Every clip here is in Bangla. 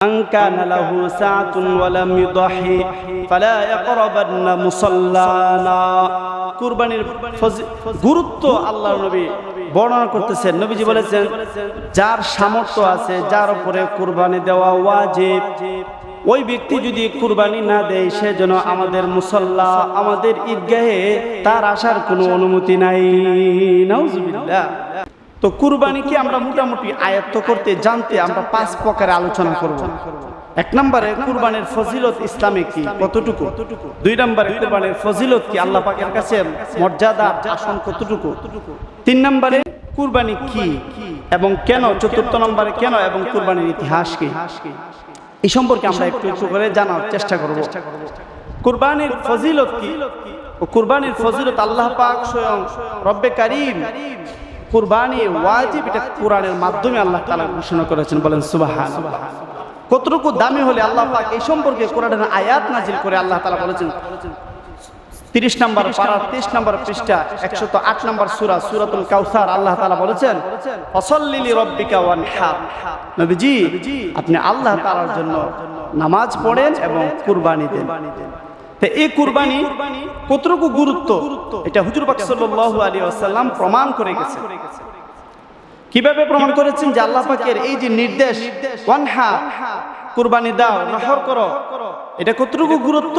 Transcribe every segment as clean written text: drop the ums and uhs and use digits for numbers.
মান কানা লাহু সাআতুন ওয়া লাম ইউদাহি ফালা ইয়াকরাবান্না মুসাল্লানা। কুরবানির গুরুত্ব আল্লাহর নবী বর্ণনা করতেছেন। নবীজি বলেছেন, যার সামর্থ্য আছে, যার উপরে কুরবানি দেওয়া ওয়াজিব, ওই ব্যক্তি যদি কুরবানি না দেয়, সে যেন আমাদের মুসাল্লা, আমাদের ঈদগাহে তার আসার কোনো অনুমতি নাই। নাউজুবিল্লাহ। তো কুরবানিকে আমরা মোটামুটি আয়ত্ত করতে জানতে আমরা 5 প্রকারে আলোচনা করব। 1 নম্বরে কুরবানির ফজিলত ইসলামে কি, কতটুকু। 2 নম্বরে কুরবানির ফজিলত কি, আল্লাহ পাকের কাছে মর্যাদা আসন কতটুকু। 3 নম্বরে কুরবানি কি এবং কেন। 4 নম্বরে কেন এবং কুরবানির ইতিহাস কি, এই সম্পর্কে আমরা একটু একটু করে জানার চেষ্টা করব। কুরবানির ফজিলত কি ও কুরবানির ফজিলত আল্লাহ পাক স্বয়ং রব্বে কারীম কুরবানি ওয়াজিব, এটা কোরআনের মাধ্যমে আল্লাহ তাআলা ঘোষণা করেছেন। বলেন সুবহানাল্লাহ। কতটুকু দামি হলে আল্লাহ পাক এই সম্পর্কে কোরআনের আয়াত নাজিল করে আল্লাহ তাআলা বলেছেন। 30 নম্বর পারা 23 নম্বর পৃষ্ঠা 108 নম্বর সূরা সূরাতুল কাউসার আল্লাহ তাআলা বলেছেন, ফাসাল্লি লিরাব্বিকা ওয়ানহার। নবীজি, আপনি আল্লাহ তাআলার জন্য নামাজ পড়েন এবং কুরবানি দেন। তো এই কুরবানি কতটুকু গুরুত্ব, এটা হুজুর পাক সাল্লাল্লাহু আলাইহি ওয়াসাল্লাম প্রমাণ করে গেছেন। কিভাবে প্রমাণ করেছেন? যে আল্লাহ পাকের এই যে নির্দেশ, ওয়ানহার, কুরবানি দাও, নহর করো, এটা কতটুকু গুরুত্ব।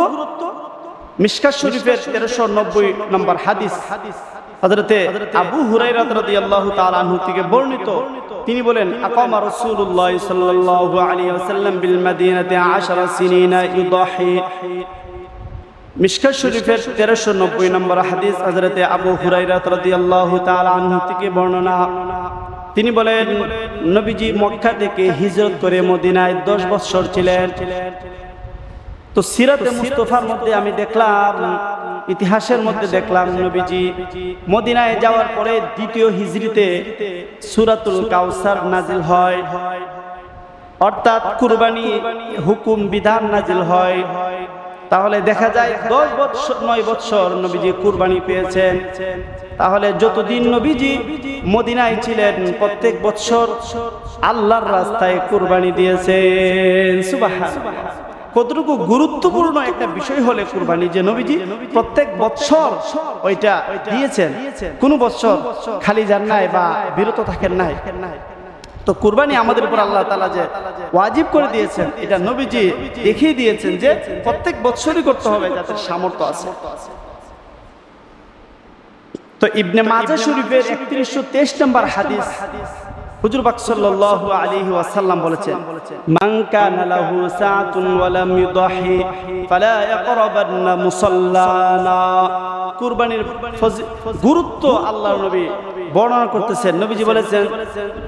মিশকাত শরীফের 1390 নম্বর হাদিস, হযরতে আবু হুরায়রা রাদিয়াল্লাহু তাআলা আনহু থেকে বর্ণিত, তিনি বলেন, আকামা রাসূলুল্লাহ সাল্লাল্লাহু আলাইহি ওয়াসাল্লাম বিল মাদিনাতি 10 সিনিনা ইউদাহি। মিশকাত শরীফের 1390 নম্বর হাদিস, হযরতে আবু হুরায়রা রাদিয়াল্লাহু তাআলা আনহু থেকে বর্ণনা। তিনি বলেন, নবীজি মক্কা থেকে হিজরত করে মদিনায় 10 বছর ছিলেন। তো সিরাতে মুস্তাফার মধ্যে আমি দেখলাম, ইতিহাসের মধ্যে দেখলাম, নবীজি মদিনায় যাওয়ার পরে 2য় হিজরিতে সূরাতুল কাউসার নাজিল হয়, অর্থাৎ কুরবানি হুকুম বিধান নাজিল হয়। তাহলে দেখা যায় 9 বছর নবীজি কুরবানি পেয়েছেন। তাহলে যতদিন নবীজি মদিনায় ছিলেন, প্রত্যেক বছর আল্লাহর রাস্তায় কুরবানি দিয়েছেন। সুবহানাল্লাহ। কতটুকু গুরুত্বপূর্ণ একটা বিষয় হলে কুরবানি, যে নবীজি প্রত্যেক বছর ওইটা দিয়েছেন, কোন বছর খালি যান নাই বা বিরত থাকেন নাই। তো কুরবানি আমাদের উপর আল্লাহ তাআলা যে ওয়াজিব করে দিয়েছেন, এটা নবীজি দেখিয়ে দিয়েছেন যে প্রত্যেক বছরই করতে হবে, যাদের সামর্থ্য আছে। তো ইবনে মাজাহ শরীফের 3123 নম্বর হাদিস, হুজুর পাক সাল্লাল্লাহু আলাইহি ওয়াসাল্লাম বলেছেন, মান কানা লাহু সাআতুন ওয়া লাম ইউদাহি ফালা ইয়াকরাবান্না মুসাল্লানা। কুরবানির গুরুত্ব আল্লাহর নবী বর্ণনা করতেছেন। নবীজি বলেছেন,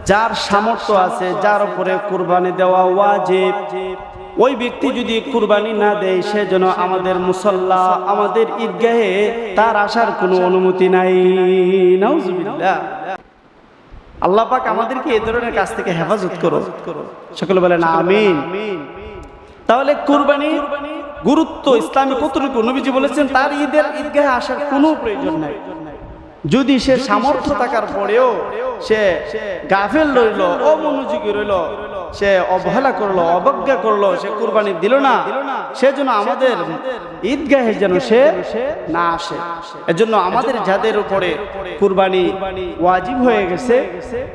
যার সামর্থ্য আছে, যার উপরে কুরবানি দেওয়া ওয়াজিব, ওই ব্যক্তি যদি কুরবানি না দেয়, সে যেন আমাদের মুসাল্লা, আমাদের ঈদগাহে তার আসার কোনো অনুমতি নাই। নাউজুবিল্লাহ। আল্লাহ পাক আমাদেরকে এই ধরনের কাজ থেকে হেফাজত করো। সকলে বলেন আমিন। তাহলে কুরবানির গুরুত্ব ইসলামে কতটুকু, নবীজি বলেছেন, তার ঈদগাহে আসার কোনো প্রয়োজন নাই। যদি সে সামর্থ্য থাকার পরেও সে গাফেল রইল, অমনোযোগী রইল, সে অবহেলা করলো, অবজ্ঞা করলো, সে কুরবানি দিল না, সেজন্য আমাদের ঈদগাহে যেন সে না আসে। এজন্য আমাদের যাদের উপরে কুরবানি ওয়াজিব হয়ে গেছে,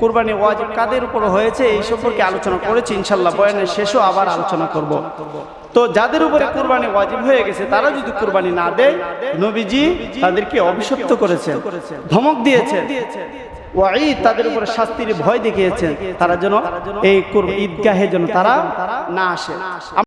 কুরবানি ওয়াজিব কাদের উপর হয়েছে এই সম্পর্কে আলোচনা করেছি। ইনশাআল্লাহ বয়ানের শেষও আবার আলোচনা করব। তো যাদের উপরে কুরবানি ওয়াজিব হয়ে গেছে, তারা যদি কুরবানি না দেয়, নবীজি তাদেরকে অভিশপ্ত করেছেন, ধমক দিয়েছেন, ওয়াঈদ, তাদের উপরে শাস্তির ভয় দেখিয়েছেন, তারা যেন এই ঈদগাহে যেন তারা না আসে।